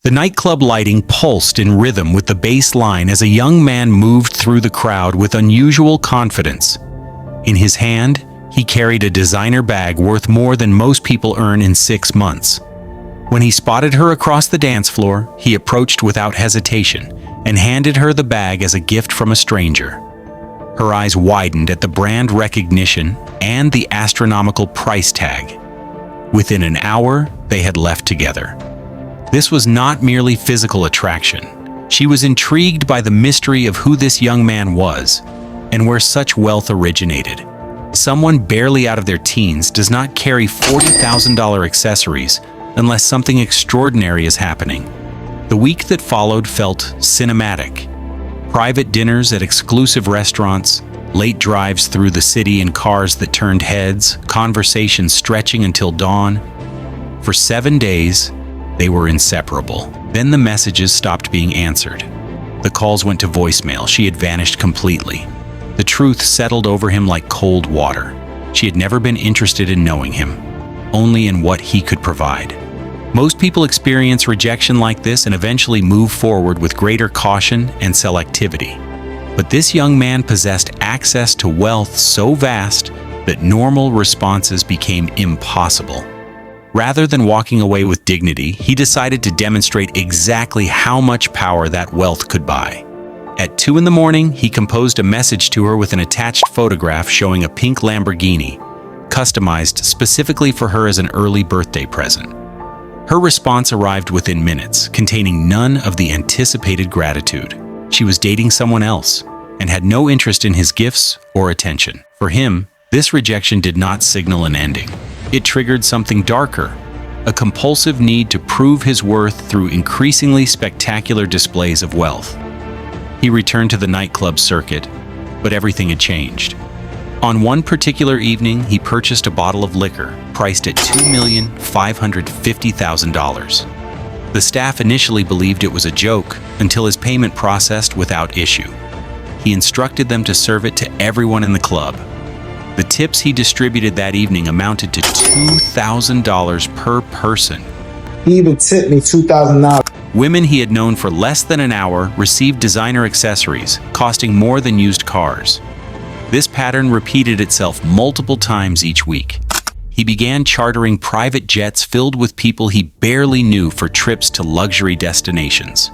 The nightclub lighting pulsed in rhythm with the bass line as a young man moved through the crowd with unusual confidence. In his hand, he carried a designer bag worth more than most people earn in 6 months. When he spotted her across the dance floor, he approached without hesitation and handed her the bag as a gift from a stranger. Her eyes widened at the brand recognition and the astronomical price tag. Within an hour, they had left together. This was not merely physical attraction. She was intrigued by the mystery of who this young man was and where such wealth originated. Someone barely out of their teens does not carry $40,000 accessories unless something extraordinary is happening. The week that followed felt cinematic. Private dinners at exclusive restaurants, late drives through the city in cars that turned heads, conversations stretching until dawn. For 7 days, they were inseparable. Then the messages stopped being answered. The calls went to voicemail. She had vanished completely. The truth settled over him like cold water. She had never been interested in knowing him, only in what he could provide. Most people experience rejection like this and eventually move forward with greater caution and selectivity. But this young man possessed access to wealth so vast that normal responses became impossible. Rather than walking away with dignity, he decided to demonstrate exactly how much power that wealth could buy. At 2 a.m, he composed a message to her with an attached photograph showing a pink Lamborghini, customized specifically for her as an early birthday present. Her response arrived within minutes, containing none of the anticipated gratitude. She was dating someone else and had no interest in his gifts or attention. For him, this rejection did not signal an ending. It triggered something darker, a compulsive need to prove his worth through increasingly spectacular displays of wealth. He returned to the nightclub circuit, but everything had changed. On one particular evening, he purchased a bottle of liquor priced at $2,550,000. The staff initially believed it was a joke until his payment processed without issue. He instructed them to serve it to everyone in the club. The tips he distributed that evening amounted to $2,000 per person. He even tipped me $2,000. Women he had known for less than an hour received designer accessories, costing more than used cars. This pattern repeated itself multiple times each week. He began chartering private jets filled with people he barely knew for trips to luxury destinations.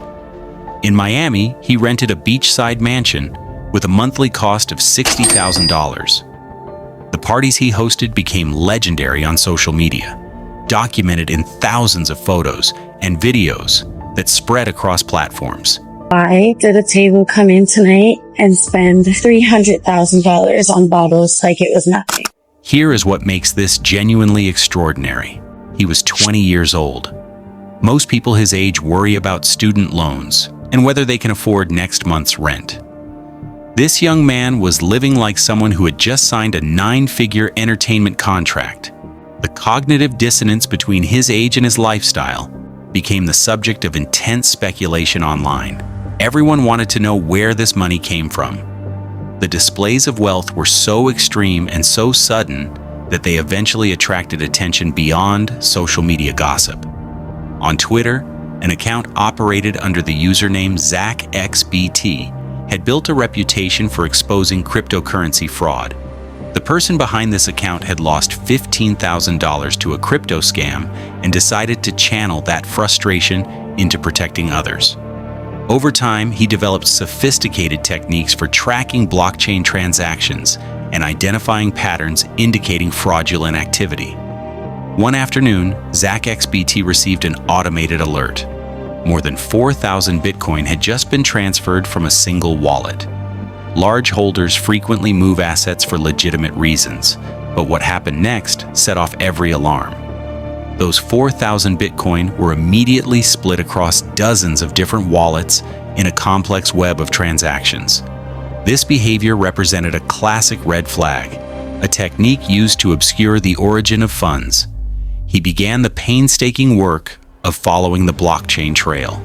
In Miami, he rented a beachside mansion with a monthly cost of $60,000. The parties he hosted became legendary on social media, documented in thousands of photos and videos that spread across platforms. Why did a table come in tonight and spend $300,000 on bottles like it was nothing? Here is what makes this genuinely extraordinary. He was 20 years old. Most people his age worry about student loans and whether they can afford next month's rent. This young man was living like someone who had just signed a 9-figure entertainment contract. The cognitive dissonance between his age and his lifestyle became the subject of intense speculation online. Everyone wanted to know where this money came from. The displays of wealth were so extreme and so sudden that they eventually attracted attention beyond social media gossip. On Twitter, an account operated under the username ZachXBT had built a reputation for exposing cryptocurrency fraud. The person behind this account had lost $15,000 to a crypto scam and decided to channel that frustration into protecting others. Over time, he developed sophisticated techniques for tracking blockchain transactions and identifying patterns indicating fraudulent activity. One afternoon, ZachXBT received an automated alert. More than 4,000 Bitcoin had just been transferred from a single wallet. Large holders frequently move assets for legitimate reasons, but what happened next set off every alarm. Those 4,000 Bitcoin were immediately split across dozens of different wallets in a complex web of transactions. This behavior represented a classic red flag, a technique used to obscure the origin of funds. He began the painstaking work of following the blockchain trail.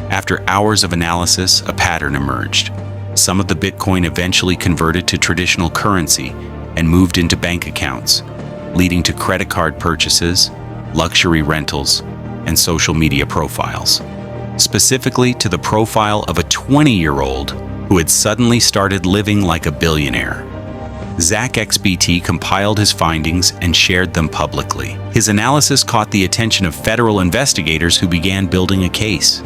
After hours of analysis, a pattern emerged. Some of the Bitcoin eventually converted to traditional currency and moved into bank accounts, leading to credit card purchases, luxury rentals, and social media profiles. specifically to the profile of a 20-year-old who had suddenly started living like a billionaire. Zach XBT compiled his findings and shared them publicly. His analysis caught the attention of federal investigators who began building a case.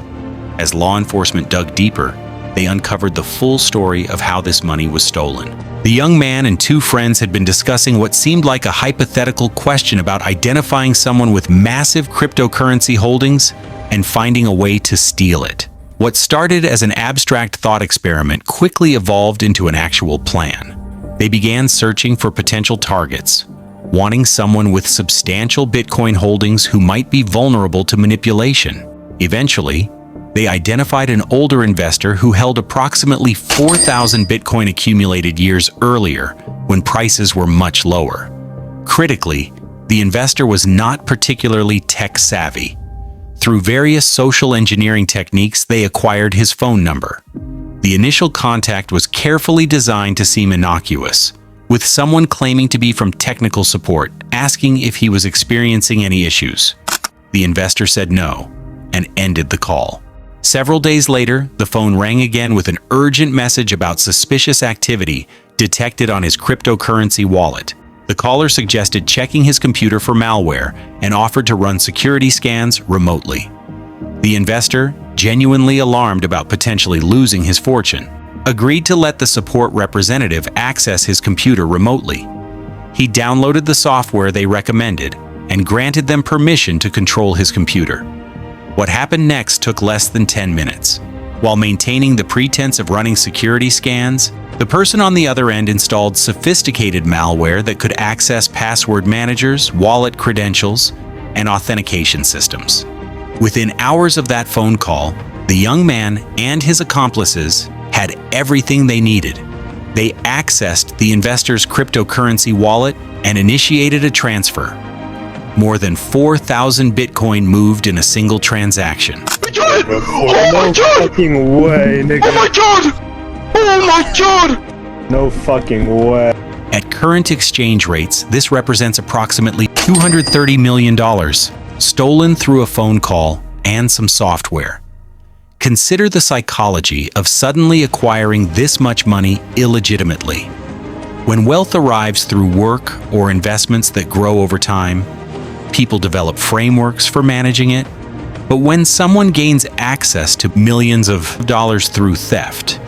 As law enforcement dug deeper, they uncovered the full story of how this money was stolen. The young man and two friends had been discussing what seemed like a hypothetical question about identifying someone with massive cryptocurrency holdings and finding a way to steal it. What started as an abstract thought experiment quickly evolved into an actual plan. They began searching for potential targets, wanting someone with substantial Bitcoin holdings who might be vulnerable to manipulation. Eventually, they identified an older investor who held approximately 4,000 Bitcoin accumulated years earlier, when prices were much lower. Critically, the investor was not particularly tech-savvy. Through various social engineering techniques, they acquired his phone number. The initial contact was carefully designed to seem innocuous, with someone claiming to be from technical support, asking if he was experiencing any issues. The investor said no, and ended the call. Several days later, the phone rang again with an urgent message about suspicious activity detected on his cryptocurrency wallet. The caller suggested checking his computer for malware and offered to run security scans remotely. The investor, genuinely alarmed about potentially losing his fortune, agreed to let the support representative access his computer remotely. He downloaded the software they recommended and granted them permission to control his computer. What happened next took less than 10 minutes. While maintaining the pretense of running security scans, the person on the other end installed sophisticated malware that could access password managers, wallet credentials, and authentication systems. Within hours of that phone call, the young man and his accomplices had everything they needed. They accessed the investor's cryptocurrency wallet and initiated a transfer. More than 4,000 Bitcoin moved in a single transaction. Oh my god! Fucking way, nigga. Oh my god! Oh my god! No fucking way. At current exchange rates, this represents approximately $230 million, stolen through a phone call and some software. Consider the psychology of suddenly acquiring this much money illegitimately. When wealth arrives through work or investments that grow over time, people develop frameworks for managing it. But when someone gains access to millions of dollars through theft,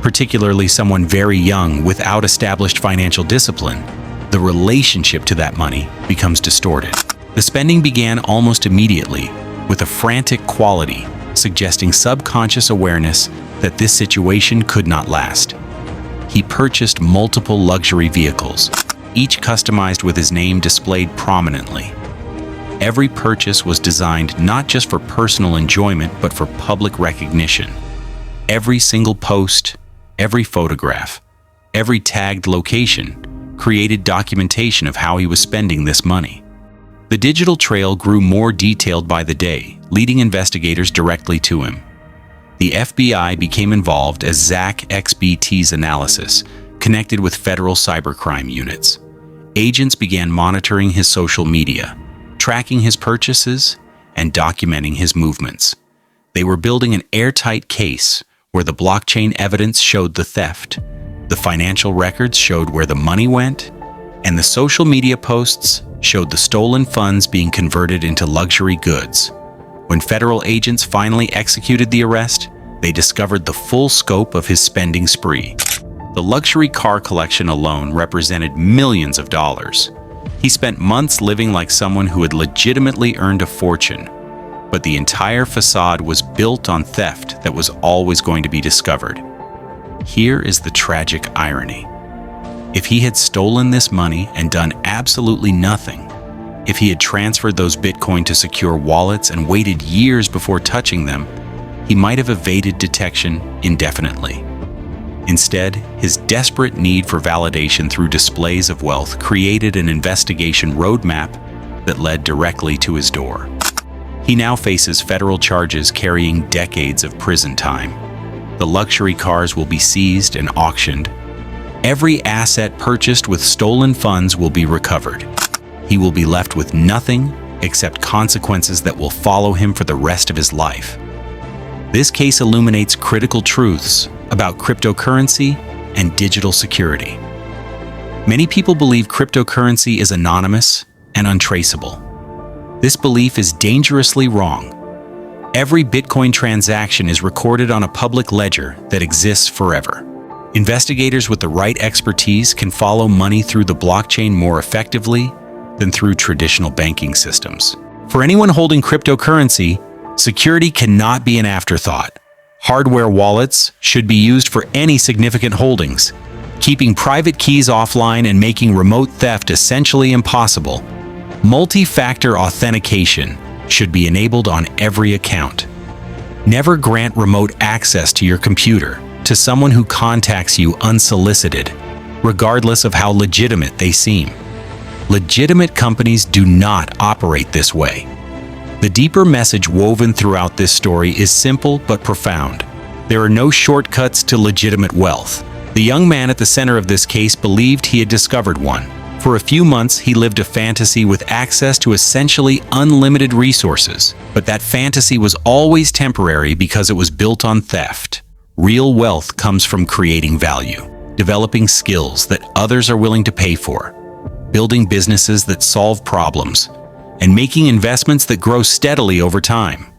particularly someone very young without established financial discipline, the relationship to that money becomes distorted. The spending began almost immediately, with a frantic quality, suggesting subconscious awareness that this situation could not last. He purchased multiple luxury vehicles, each customized with his name displayed prominently. Every purchase was designed not just for personal enjoyment, but for public recognition. Every single post, every photograph, every tagged location created documentation of how he was spending this money. The digital trail grew more detailed by the day, leading investigators directly to him. The FBI became involved as Zach XBT's analysis connected with federal cybercrime units. Agents began monitoring his social media, tracking his purchases, and documenting his movements. They were building an airtight case where the blockchain evidence showed the theft, the financial records showed where the money went, and the social media posts showed the stolen funds being converted into luxury goods. When federal agents finally executed the arrest, they discovered the full scope of his spending spree. The luxury car collection alone represented millions of dollars. He spent months living like someone who had legitimately earned a fortune, but the entire facade was built on theft that was always going to be discovered. Here is the tragic irony. If he had stolen this money and done absolutely nothing, if he had transferred those Bitcoin to secure wallets and waited years before touching them, he might have evaded detection indefinitely. Instead, his desperate need for validation through displays of wealth created an investigation roadmap that led directly to his door. He now faces federal charges carrying decades of prison time. The luxury cars will be seized and auctioned. Every asset purchased with stolen funds will be recovered. He will be left with nothing except consequences that will follow him for the rest of his life. This case illuminates critical truths about cryptocurrency and digital security. Many people believe cryptocurrency is anonymous and untraceable. This belief is dangerously wrong. Every Bitcoin transaction is recorded on a public ledger that exists forever. Investigators with the right expertise can follow money through the blockchain more effectively than through traditional banking systems. For anyone holding cryptocurrency, security cannot be an afterthought. Hardware wallets should be used for any significant holdings, keeping private keys offline and making remote theft essentially impossible. Multi-factor authentication should be enabled on every account. Never grant remote access to your computer to someone who contacts you unsolicited, regardless of how legitimate they seem. Legitimate companies do not operate this way. The deeper message woven throughout this story is simple but profound. There are no shortcuts to legitimate wealth. The young man at the center of this case believed he had discovered one. For a few months, he lived a fantasy with access to essentially unlimited resources. But that fantasy was always temporary because it was built on theft. Real wealth comes from creating value, developing skills that others are willing to pay for, building businesses that solve problems, and making investments that grow steadily over time.